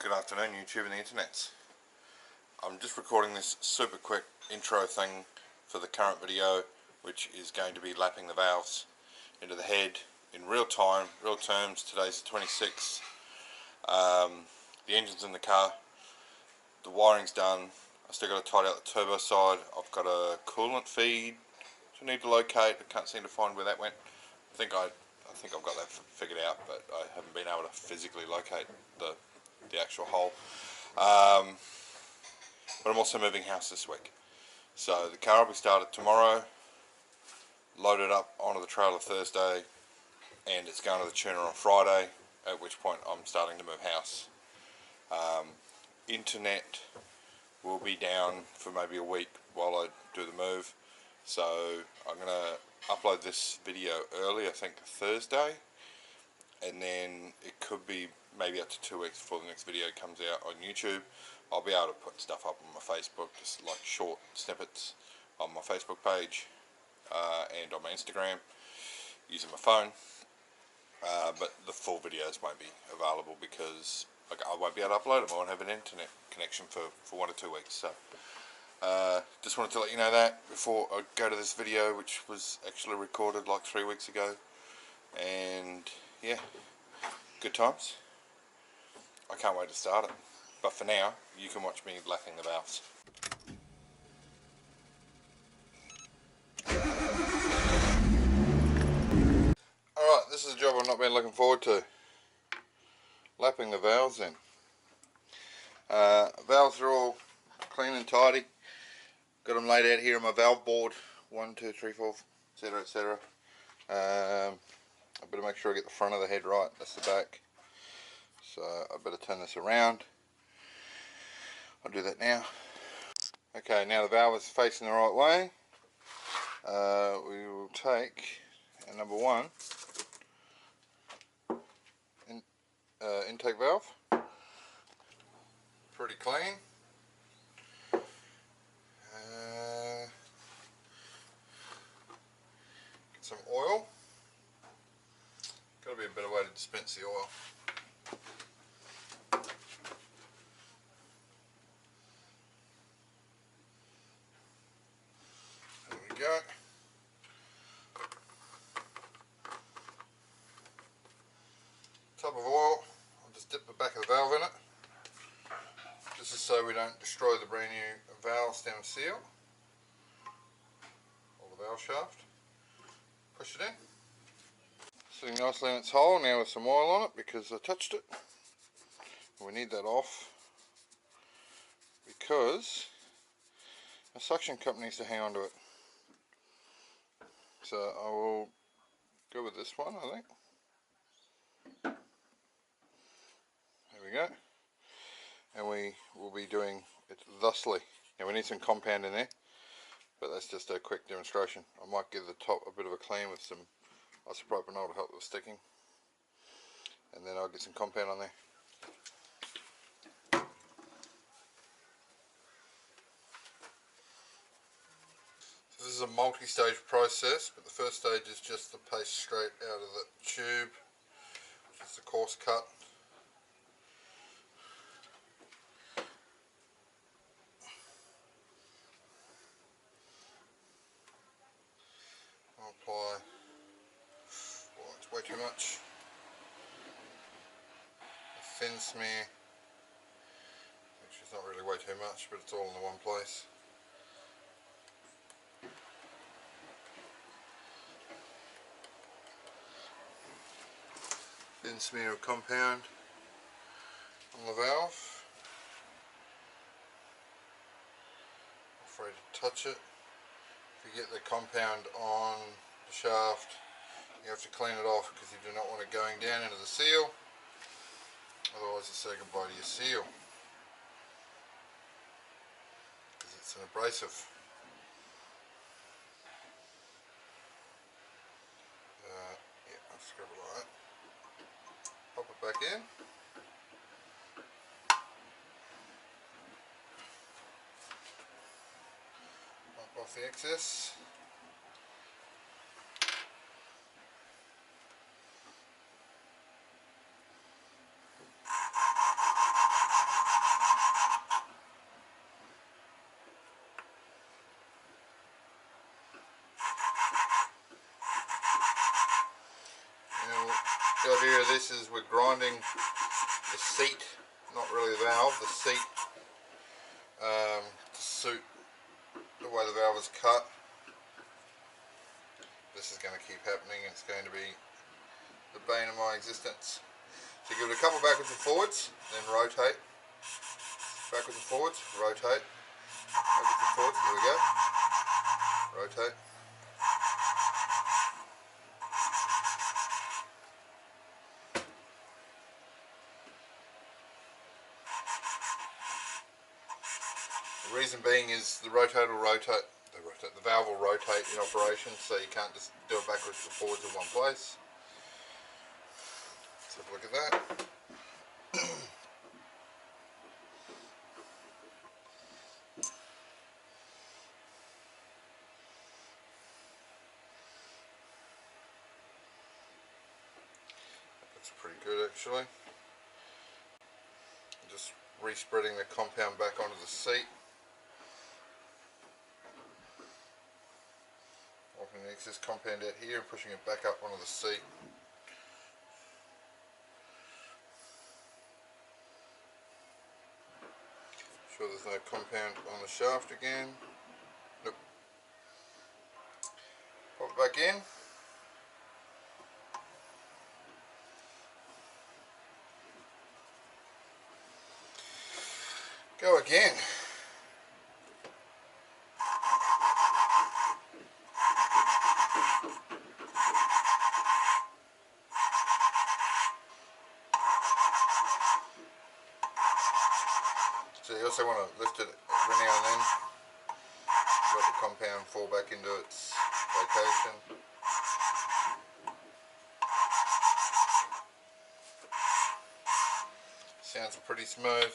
Good afternoon, YouTube and the internets. I'm just recording this super quick intro thing for the current video, which is going to be lapping the valves into the head in real time, real terms. Today's the 26th. The engine's in the car, the wiring's done. I still got to tidy out the turbo side. I've got a coolant feed which I need to locate. I can't seem to find where that went. I think I've got that figured out, but I haven't been able to physically locate the actual hole. But I'm also moving house this week, so the car will be started tomorrow, loaded up onto the trailer Thursday, and it's going to the tuner on Friday, at which point I'm starting to move house. Internet will be down for maybe a week while I do the move, so I'm going to upload this video early, I think Thursday, and then it could be maybe up to 2 weeks before the next video comes out on YouTube. I'll be able to put stuff up on my Facebook, just like short snippets on my Facebook page and on my Instagram using my phone, but the full videos won't be available because I won't be able to upload them. I won't have an internet connection for 1 or 2 weeks. So just wanted to let you know that before I go to this video, which was actually recorded like 3 weeks ago. And yeah, good times. I can't wait to start it. But for now, you can watch me lapping the valves. Alright, this is a job I've not been looking forward to. Lapping the valves in. Valves are all clean and tidy. Got them laid out here on my valve board. 1, 2, 3, 4, etc, etc. I better make sure I get the front of the head right. That's the back. So I better turn this around. I'll do that now. Okay, now the valve is facing the right way. We will take number 1 intake valve. Pretty clean. Get some oil. Got to be a better way to dispense the oil. There we go. Tub of oil. I'll just dip the back of the valve in it. This is so we don't destroy the brand new valve stem seal or the valve shaft. Push it in. Sitting nicely in its hole now with some oil on it because I touched it. We need that off because a suction cup needs to hang on to it. So I will go with this one, I think. There we go. And we will be doing it thusly. Now we need some compound in there, but that's just a quick demonstration. I might give the top a bit of a clean with some isopropanol to help with sticking, and then I'll get some compound on there. So this is a multi-stage process, but the first stage is just the paste straight out of the tube, which is the coarse cut. I'll apply, well, it's way too much, a thin smear, which is not really way too much, but it's all in the one place. Thin smear of compound on the valve. Afraid to touch it. If you get the compound on the shaft, you have to clean it off because you do not want it going down into the seal, otherwise you say goodbye to your seal because it's an abrasive. Yeah, I'll scrub it like that. Pop it back in. Wipe off the excess. this is we're grinding the seat, not really the valve, the seat, to suit the way the valve is cut. This is going to keep happening, and it's going to be the bane of my existence. So give it a couple backwards and forwards, then rotate. Backwards and forwards, rotate. Backwards and forwards, here we go. Rotate. The reason being is the rotate will rotate, the valve will rotate in operation, so you can't just do it backwards and forwards in one place. Let's have a look at that. That's pretty good actually. Just re-spreading the compound back onto the seat. Wiping the excess compound out here and pushing it back up onto the seat. Sure there's no compound on the shaft again. Nope. Pop it back in. Go again. So you also want to lift it every now and then, let the compound fall back into its location. Sounds pretty smooth.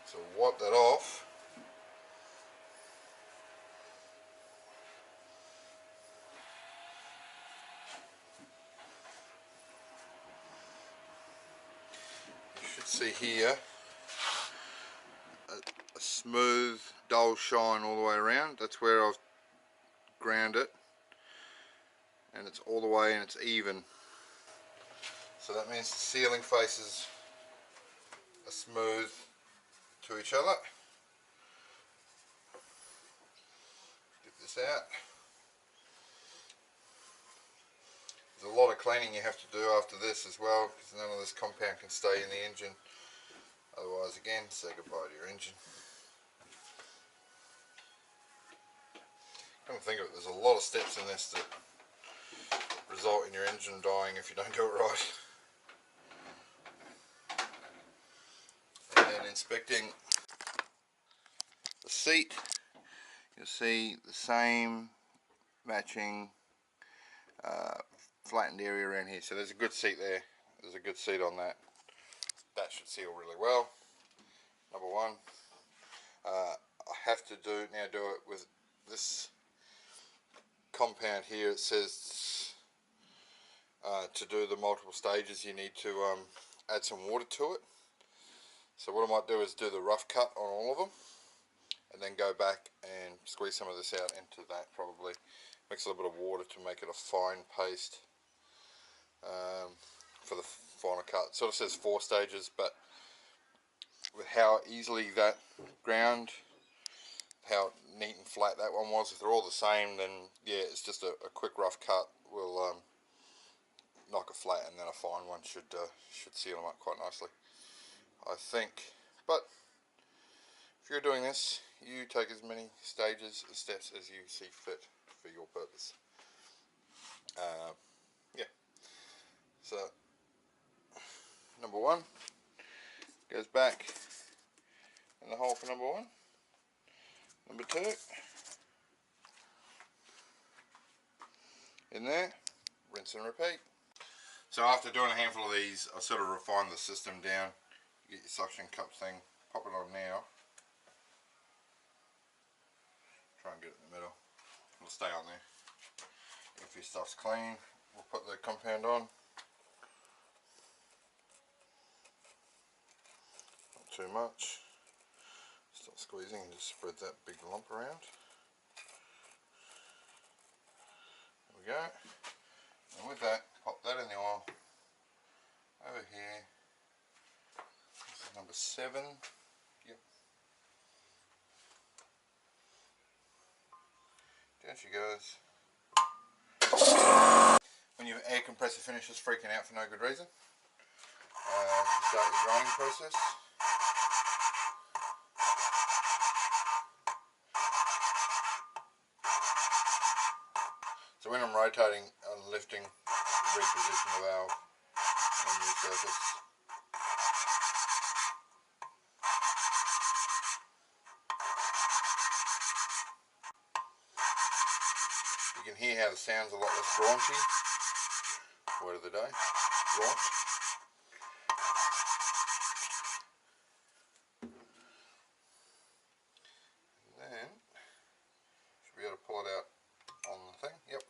So wipe that off. See here a smooth dull shine all the way around. That's where I've ground it, and it's all the way and it's even, so that means the sealing faces are smooth to each other. Get this out. There's a lot of cleaning you have to do after this as well, because none of this compound can stay in the engine. Otherwise, again, say goodbye to your engine. Come to think of it, there's a lot of steps in this that result in your engine dying if you don't do it right. And then inspecting the seat, you'll see the same matching flattened area around here. So there's a good seat there. There's a good seat on that. That should seal really well. Number one. I have to do it with this compound here. It says to do the multiple stages you need to add some water to it. So what I might do is do the rough cut on all of them, and then go back and squeeze some of this out into that, probably mix a little bit of water to make it a fine paste for the final cut. It sort of says 4 stages, but with how easily that ground, how neat and flat that one was, if they're all the same, then yeah, it's just a quick rough cut will knock it flat, and then a fine one should seal them up quite nicely, I think. But if you're doing this, you take as many steps as you see fit for your purpose. Yeah. So number one goes back in the hole for number one. Number two in there, rinse and repeat. So after doing a handful of these, I sort of refined the system down. You get your suction cup thing, pop it on now. Try and get it in the middle. It'll stay on there. If your stuff's clean, we'll put the compound on. Not too much. Just not squeezing, and just spread that big lump around. There we go. And with that, pop that in the oil. Over here, this is number 7. Yep. Down she goes. When your air compressor finishes freaking out for no good reason, start the grinding process. So when I'm rotating, I'm lifting, reposition the valve on the surface. You can hear how the sound's a lot less raunchy. Word of the day, raunch. And then, should be able to pull it out on the thing, yep.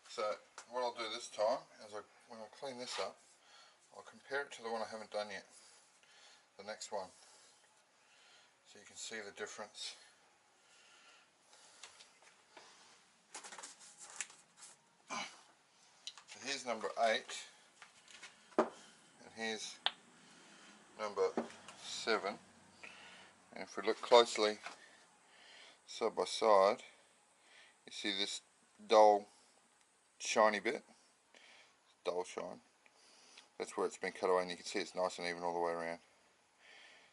So what I'll do this time is when I clean this up, I'll compare it to the one I haven't done yet, the next one, so you can see the difference. So here's number 8, and here's number 7, and if we look closely side by side, you see this dull shiny bit, dull shine, that's where it's been cut away, and you can see it's nice and even all the way around.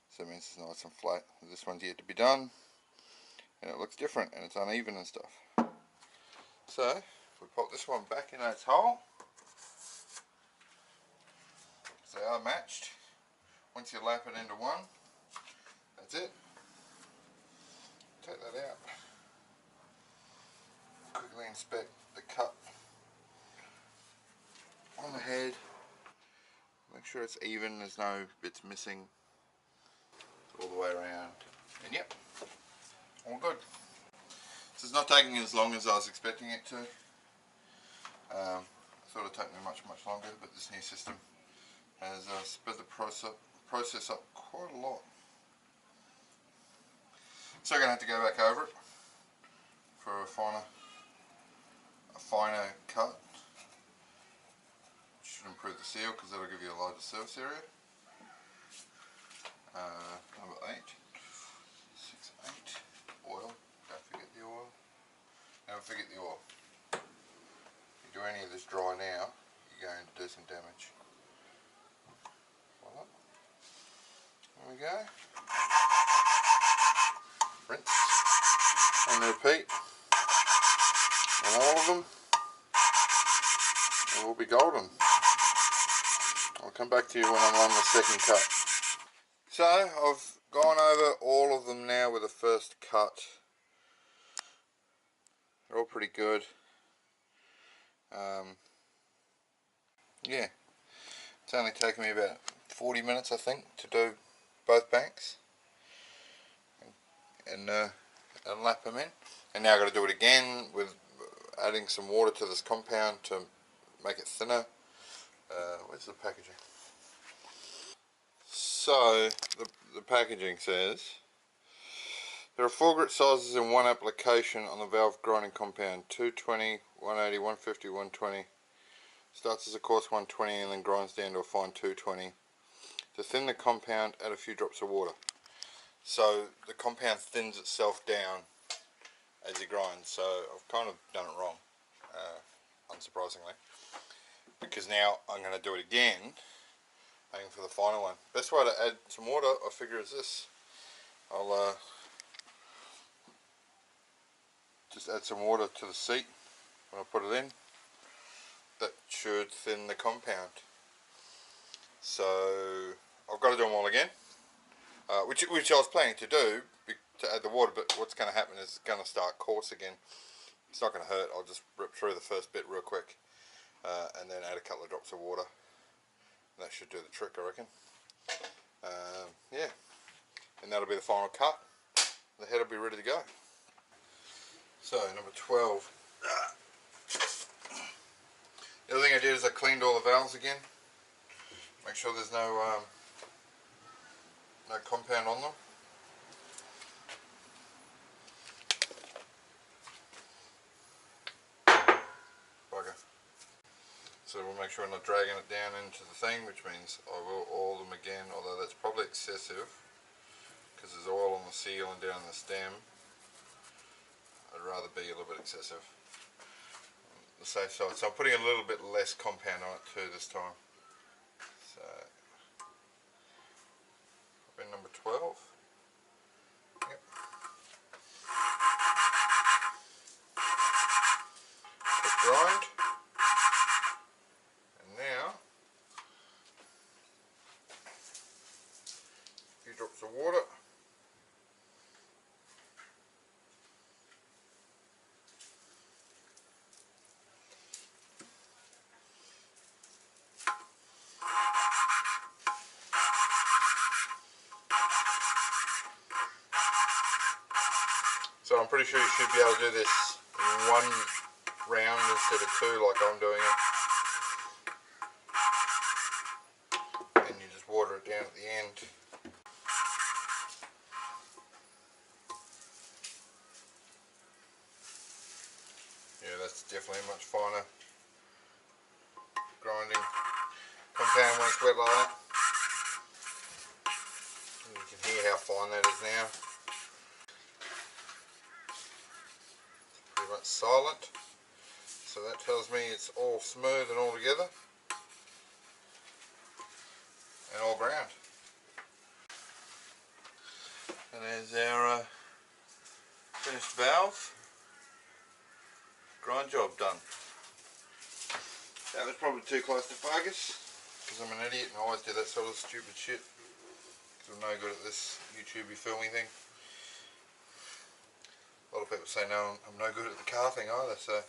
So that means it's nice and flat. This one's yet to be done, and it looks different and it's uneven and stuff. So if we pop this one back in its hole, they are matched. Once you lap it into one, that's it. Take that out. Quickly inspect the cut on the head. Make sure it's even, there's no bits missing. All the way around. And yep, all good. So it's not taking as long as I was expecting it to. I thought it'd take me much longer, but this new system has sped the process up quite a lot. So I'm going to have to go back over it for a finer cut. Should improve the seal because that'll give you a larger surface area. Number 8, 6, 8, oil, don't forget the oil. Never forget the oil. If you do any of this dry now, you're going to do some damage. Voila. There we go. Rinse and repeat on all of them, and we'll be golden. I'll come back to you when I'm on the second cut. So I've gone over all of them now with the first cut. They're all pretty good. Yeah, it's only taken me about 40 minutes I think to do both banks and lap them in. And now I've got to do it again with adding some water to this compound to make it thinner. Where's the packaging? So the packaging says there are 4 grit sizes in one application on the valve grinding compound: 220, 180, 150, 120. Starts as a coarse 120 and then grinds down to a fine 220. To thin the compound, add a few drops of water. So the compound thins itself down as you grind. So I've kind of done it wrong, unsurprisingly, because now I'm going to do it again, aiming for the final one. Best way to add some water, I figure, is this. I'll just add some water to the seat when I put it in. That should thin the compound. So I've got to do them all again, which I was planning to do to add the water, but what's going to happen is it's going to start coarse again. It's not going to hurt. I'll just rip through the first bit real quick and then add a couple of drops of water. That should do the trick, I reckon. Yeah, and that'll be the final cut. The head will be ready to go. So number 12. The other thing I did is I cleaned all the valves again. Make sure there's no compound on them. so we'll make sure I'm not dragging it down into the thing, which means I will oil them again, although that's probably excessive because there's oil on the seal and down the stem. I'd rather be a little bit excessive. The safe side, so I'm putting a little bit less compound on it too this time. So, bin number 12. Yep. Quick grind. And now, a few drops of water. So I'm pretty sure you should be able to do this in one round instead of two like I'm doing it. And you just water it down at the end. Yeah, that's definitely much finer grinding compound when it's wet like that. And you can hear how fine that is now. Pretty much silent, so that tells me it's all smooth and all together and all ground. And there's our finished valve. Grind job done. That was probably too close to focus because I'm an idiot and I always do that sort of stupid shit because I'm no good at this YouTubey filming thing. A lot of people say no, I'm no good at the car thing either, so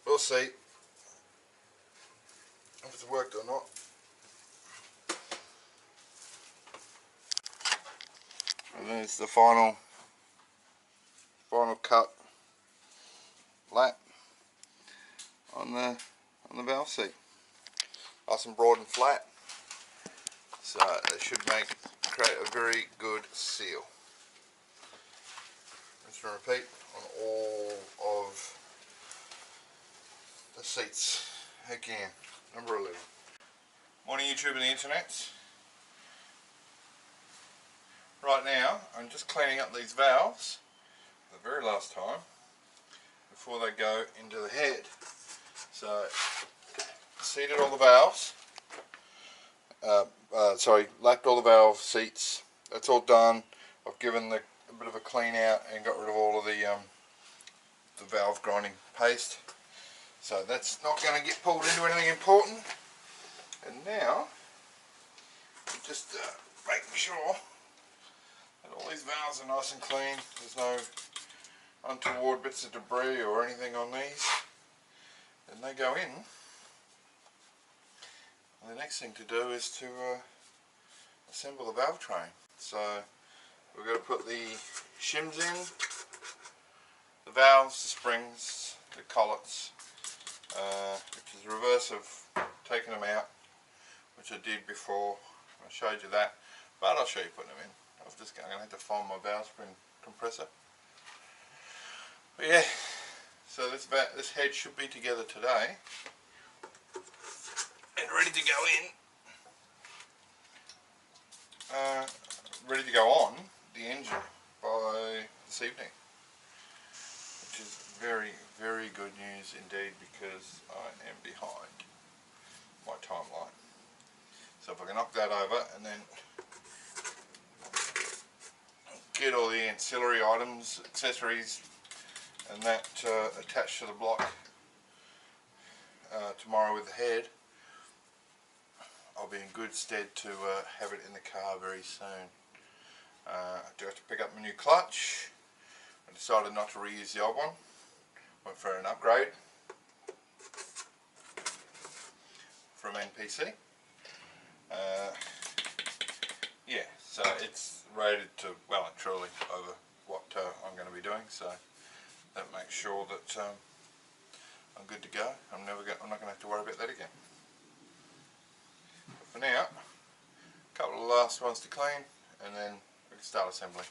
we'll see if it's worked or not. And then it's the final cut lap on the valve seat. Nice and broad and flat, so it should create a very good seal. Rinse and repeat on all of the seats again. Number 11. Morning YouTube and the internet. Right now I'm just cleaning up these valves for the very last time before they go into the head. So seated all the valves, lapped all the valve seats, that's all done. I've given a bit of a clean out and got rid of all of the valve grinding paste, so that's not going to get pulled into anything important. And now I'm just making sure that all these valves are nice and clean, there's no untoward bits of debris or anything on these, and they go in. And the next thing to do is to assemble the valve train. So we're going to put the shims in, the valves, the springs, the collets, which is the reverse of taking them out, which I did before. I showed you that, but I'll show you putting them in. I'm going to have to find my valve spring compressor. But yeah, so this head should be together today and ready to go in, ready to go on the engine by this evening, which is very, very good news indeed because I am behind my timeline. So if I can knock that over and then get all the ancillary items, accessories and that attached to the block tomorrow with the head, I'll be in good stead to have it in the car very soon. I do have to pick up my new clutch. I decided not to reuse the old one. Went for an upgrade from NPC. Yeah, so it's rated to well and truly over what I'm going to be doing, so that makes sure that I'm good to go. I'm not going to have to worry about that again. But for now, a couple of last ones to clean, and then we can start assembling.